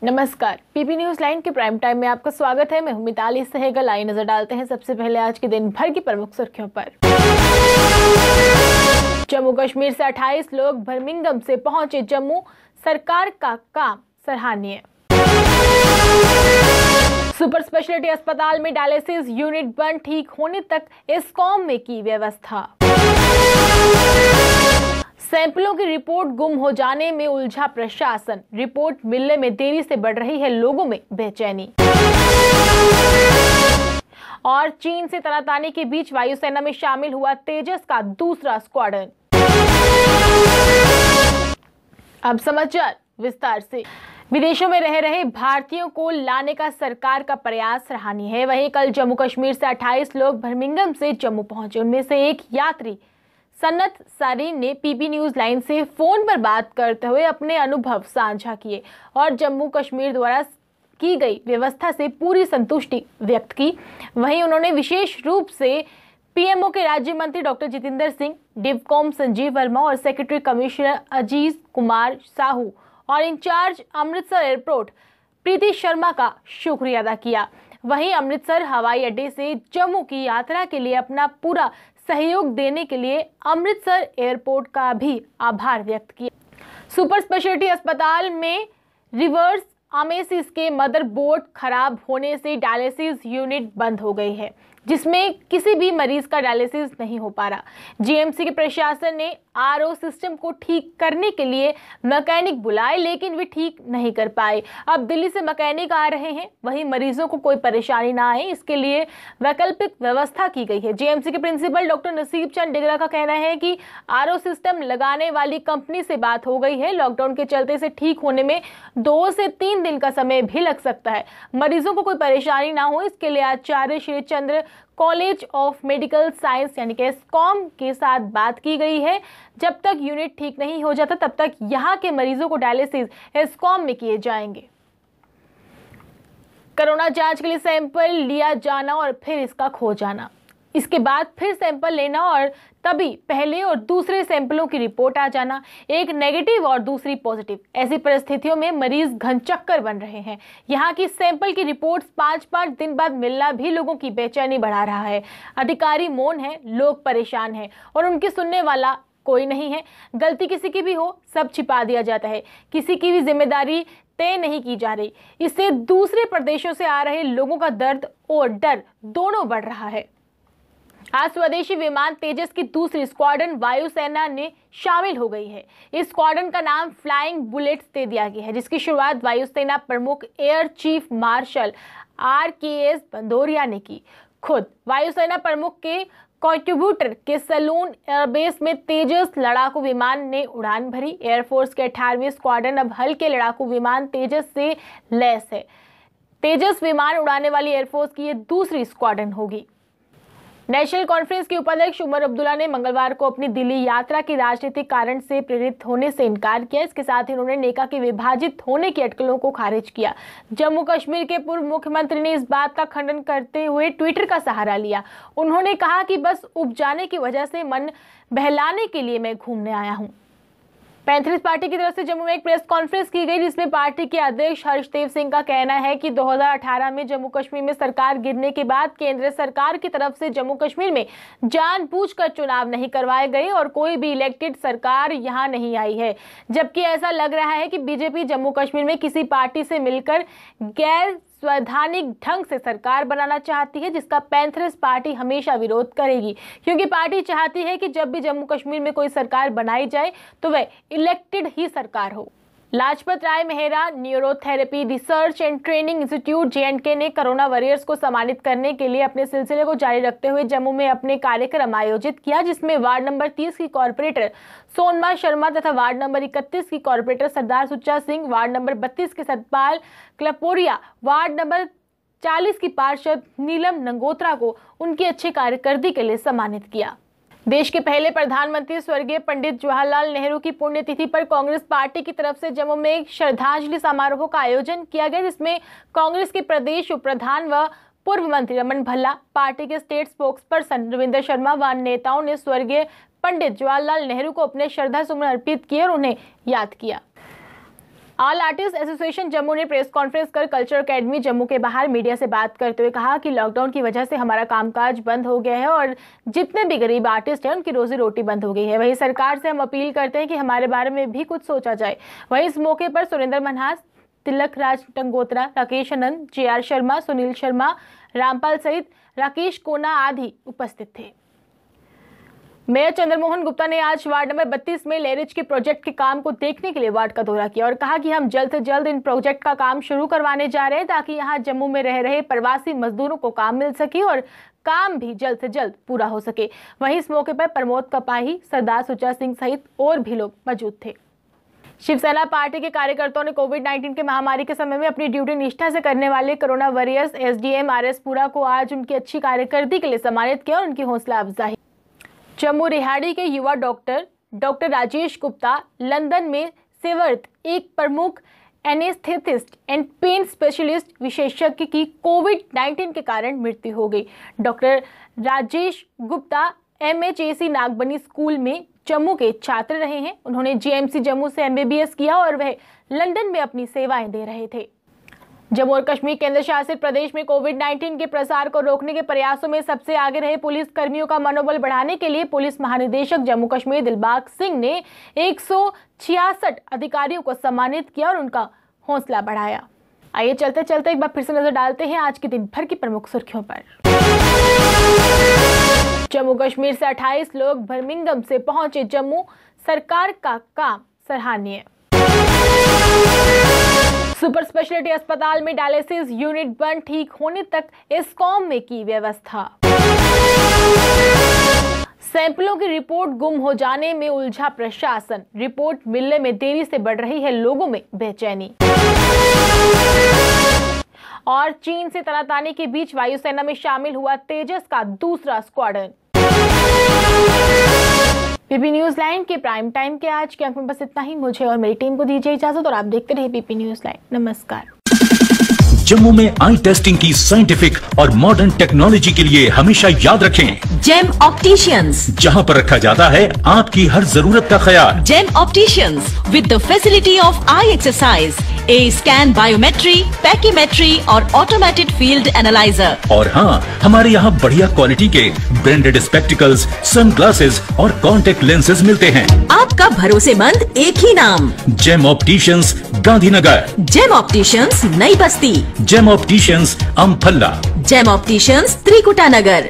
नमस्कार, PP news line के prime time में आपका स्वागत है। मैं हूं मिताली सहगल। आई नजर डालते हैं सबसे पहले आज के दिन भर की प्रमुख सुर्खियों पर। जम्मू कश्मीर से 28 लोग बर्मिंघम से पहुंचे जम्मू, सरकार का काम सराहनीय। सुपर स्पेशलिटी अस्पताल में डायलिसिस यूनिट बंद, ठीक होने तक एस्कॉम में की व्यवस्था। सैंपलों की रिपोर्ट गुम हो जाने में उलझा प्रशासन, रिपोर्ट मिलने में देरी से बढ़ रही है लोगों में बेचैनी। और चीन से तनातानी के बीच वायुसेना में शामिल हुआ तेजस का दूसरा स्क्वाड्रन। अब समाचार विस्तार से। विदेशों में रह रहे भारतीयों को लाने का सरकार का प्रयास सराहनीय है। वहीं कल जम्मू कश्मीर से 28 लोग बर्मिंघम से जम्मू पहुंचे। उनमें से एक यात्री सन्नत सारीन ने पीपी न्यूज लाइन से फोन पर बात करते हुए अपने अनुभव साझा किए और जम्मू कश्मीर द्वारा की गई व्यवस्था से पूरी संतुष्टि व्यक्त की। वहीं उन्होंने विशेष रूप से पीएमओ के राज्य मंत्री डॉक्टर जितेंद्र सिंह, डिवकॉम संजीव वर्मा और सेक्रेटरी कमिश्नर अजीज कुमार साहू और इंचार्ज अमृतसर एयरपोर्ट प्रीति शर्मा का शुक्रिया अदा किया। वहीं अमृतसर हवाई अड्डे से जम्मू की यात्रा के लिए अपना पूरा सहयोग देने के लिए अमृतसर एयरपोर्ट का भी आभार व्यक्त किया। सुपर स्पेशलिटी अस्पताल में रिवर्स अमेसिस के मदरबोर्ड खराब होने से डायलिसिस यूनिट बंद हो गई है, जिसमें किसी भी मरीज का डायलिसिस नहीं हो पा रहा। जीएमसी के प्रशासन ने आरओ सिस्टम को ठीक करने के लिए मैकेनिक बुलाए, लेकिन वे ठीक नहीं कर पाए। अब दिल्ली से मैकेनिक आ रहे हैं, वहीं मरीजों को कोई परेशानी ना आए इसके लिए वैकल्पिक व्यवस्था की गई है। जीएमसी के प्रिंसिपल डॉक्टर नसीब चंद डिगरा का कहना है कि आरओ सिस्टम लगाने वाली कंपनी से बात हो गई है। लॉकडाउन के चलते इसे ठीक होने में 2 से 3 दिन का समय भी लग सकता है। मरीजों को कोई परेशानी ना हो इसके लिए आचार्य श्री चंद्र कॉलेज ऑफ मेडिकल साइंस यानी कि एस्कॉम के साथ बात की गई है। जब तक यूनिट ठीक नहीं हो जाता तब तक यहां के मरीजों को डायलिसिस एस्कॉम में किए जाएंगे। कोरोना जांच के लिए सैंपल लिया जाना और फिर इसका खो जाना, इसके बाद फिर सैंपल लेना और तभी पहले और दूसरे सैंपलों की रिपोर्ट आ जाना, एक नेगेटिव और दूसरी पॉजिटिव। ऐसी परिस्थितियों में मरीज घनचक्कर बन रहे हैं। यहाँ की सैंपल की रिपोर्ट्स 5-5 दिन बाद मिलना भी लोगों की बेचैनी बढ़ा रहा है। अधिकारी मौन है, लोग परेशान हैं और उनकी सुनने वाला कोई नहीं है। गलती किसी की भी हो, सब छिपा दिया जाता है, किसी की भी जिम्मेदारी तय नहीं की जा रही। इससे दूसरे प्रदेशों से आ रहे लोगों का दर्द और डर दोनों बढ़ रहा है। आज स्वदेशी विमान तेजस की दूसरी स्क्वाड्रन वायुसेना ने शामिल हो गई है। इस स्क्वाड्रन का नाम फ्लाइंग बुलेट्स दे दिया गया है, जिसकी शुरुआत वायुसेना प्रमुख air chief marshal RKS Bhadauria ने की। खुद वायुसेना प्रमुख के कॉन्ट्रीब्यूटर के सलून एयरबेस में तेजस लड़ाकू विमान ने उड़ान भरी। एयरफोर्स के 18वीं स्क्वाड्रन अब हल्के लड़ाकू विमान तेजस से लैस है। तेजस विमान उड़ाने वाली एयरफोर्स की ये दूसरी स्क्वाड्रन होगी। नेशनल कॉन्फ्रेंस के उपाध्यक्ष उमर अब्दुल्ला ने मंगलवार को अपनी दिल्ली यात्रा की राजनीतिक कारण से प्रेरित होने से इनकार किया। इसके साथ ही उन्होंने नेका के विभाजित होने की अटकलों को खारिज किया। जम्मू कश्मीर के पूर्व मुख्यमंत्री ने इस बात का खंडन करते हुए ट्विटर का सहारा लिया। उन्होंने कहा कि बस उब जाने की वजह से मन बहलाने के लिए मैं घूमने आया हूँ। पैंथर्स पार्टी की तरफ से जम्मू में एक प्रेस कॉन्फ्रेंस की गई, जिसमें पार्टी के अध्यक्ष हर्षदेव सिंह का कहना है कि 2018 में जम्मू कश्मीर में सरकार गिरने के बाद केंद्र सरकार की तरफ से जम्मू कश्मीर में जानबूझकर चुनाव नहीं करवाए गए और कोई भी इलेक्टेड सरकार यहां नहीं आई है। जबकि ऐसा लग रहा है कि बीजेपी जम्मू कश्मीर में किसी पार्टी से मिलकर गैर संवैधानिक ढंग से सरकार बनाना चाहती है, जिसका पैंथर्स पार्टी हमेशा विरोध करेगी, क्योंकि पार्टी चाहती है कि जब भी जम्मू कश्मीर में कोई सरकार बनाई जाए तो वह इलेक्टेड ही सरकार हो। Lajpat Rai Mehra neurotherapy research and training institute JNK ने कोरोना वॉरियर्स को सम्मानित करने के लिए अपने सिलसिले को जारी रखते हुए जम्मू में अपने कार्यक्रम आयोजित किया, जिसमें वार्ड नंबर 30 की कॉर्पोरेटर सोनमा शर्मा तथा वार्ड नंबर 31 की कॉर्पोरेटर सरदार सुच्चा सिंह, वार्ड नंबर 32 के सतपाल क्लपोरिया, वार्ड नंबर 40 की पार्षद नीलम नंगोत्रा को उनकी अच्छी कार्यकर्दी के लिए सम्मानित किया। देश के पहले प्रधानमंत्री स्वर्गीय पंडित जवाहरलाल नेहरू की पुण्यतिथि पर कांग्रेस पार्टी की तरफ से जम्मू में एक श्रद्धांजलि समारोह का आयोजन किया गया, जिसमें कांग्रेस के प्रदेश उप प्रधान व पूर्व मंत्री रमन भल्ला, पार्टी के state spokes person Ravindra Sharma व नेताओं ने स्वर्गीय पंडित जवाहरलाल नेहरू को अपने श्रद्धा सुमन अर्पित किए और उन्हें याद किया। ऑल आर्टिस्ट एसोसिएशन जम्मू ने प्रेस कॉन्फ्रेंस कर कल्चर एकेडमी जम्मू के बाहर मीडिया से बात करते हुए कहा कि लॉकडाउन की वजह से हमारा कामकाज बंद हो गया है और जितने भी गरीब आर्टिस्ट हैं उनकी रोजी रोटी बंद हो गई है। वहीं सरकार से हम अपील करते हैं कि हमारे बारे में भी कुछ सोचा जाए। वहीं इस मौके पर सुरेंद्र मनहास, तिलक राज टंगोत्रा, राकेश आनंद, JR शर्मा, सुनील शर्मा, रामपाल सहित राकेश कोना आदि उपस्थित थे। मेयर चंद्रमोहन गुप्ता ने आज वार्ड नंबर 32 में लेरिज के प्रोजेक्ट के काम को देखने के लिए वार्ड का दौरा किया और कहा कि हम जल्द से जल्द इन प्रोजेक्ट का काम शुरू करवाने जा रहे हैं ताकि यहां जम्मू में रह रहे प्रवासी मजदूरों को काम मिल सके और काम भी जल्द से जल्द पूरा हो सके। वहीं इस मौके पर प्रमोद कपाही, सरदार सुचा सिंह सहित और भी लोग मौजूद थे। शिवसेना पार्टी के कार्यकर्ताओं ने कोविड-19 के महामारी के समय में अपनी ड्यूटी निष्ठा से करने वाले कोरोना वॉरियर्स SDM RS पुरा को आज उनकी अच्छी कार्यकर्दी के लिए सम्मानित किया और उनकी हौसला अफजाई। जम्मू रिहाड़ी के युवा डॉक्टर राजेश गुप्ता लंदन में सेवर्थ एक प्रमुख एनेस्थेटिस्ट एंड पेन स्पेशलिस्ट विशेषज्ञ की कोविड-19 के कारण मृत्यु हो गई। Doctor Rajesh Gupta MHAC Nagbani school में जम्मू के छात्र रहे हैं। उन्होंने GMC जम्मू से MBBS किया और वह लंदन में अपनी सेवाएं दे रहे थे। जम्मू और कश्मीर केंद्र शासित प्रदेश में कोविड-19 के प्रसार को रोकने के प्रयासों में सबसे आगे रहे पुलिस कर्मियों का मनोबल बढ़ाने के लिए पुलिस महानिदेशक जम्मू कश्मीर दिलबाग सिंह ने 166 अधिकारियों को सम्मानित किया और उनका हौसला बढ़ाया। आइए चलते चलते एक बार फिर से नजर डालते हैं आज के दिन भर की प्रमुख सुर्खियों पर। जम्मू कश्मीर से 28 लोग बर्मिंघम से पहुंचे जम्मू, सरकार का काम सराहनीय। सुपर स्पेशलिटी अस्पताल में डायलिसिस यूनिट बंद, ठीक होने तक एस्कॉम में की व्यवस्था। सैंपलों की रिपोर्ट गुम हो जाने में उलझा प्रशासन, रिपोर्ट मिलने में देरी से बढ़ रही है लोगों में बेचैनी। और चीन से तनातानी के बीच वायुसेना में शामिल हुआ तेजस का दूसरा स्क्वाड्रन। PP न्यूज लाइन के प्राइम टाइम के आज के अंक में बस इतना ही। मुझे और मेरी टीम को दीजिए इजाजत और आप देखते रहिए PP न्यूज लाइन। नमस्कार। जम्मू में आई टेस्टिंग की साइंटिफिक और मॉडर्न टेक्नोलॉजी के लिए हमेशा याद रखें जेम ऑप्टिशियंस, जहां पर रखा जाता है आपकी हर जरूरत का ख्याल। Gem opticians with the facility of eye exercise, A scan, biometry, pachymetry और ऑटोमेटेड फील्ड एनालाइजर। और हाँ, हमारे यहाँ बढ़िया क्वालिटी के ब्रांडेड स्पेक्टिकल्स, सनग्लासेस और कॉन्टेक्ट लेंसेज मिलते हैं। आपका भरोसेमंद एक ही नाम, Gem opticians, Gandhinagar. Gem opticians, Nai Basti. Gem opticians, Amphalla. Gem opticians, Trikuta नगर।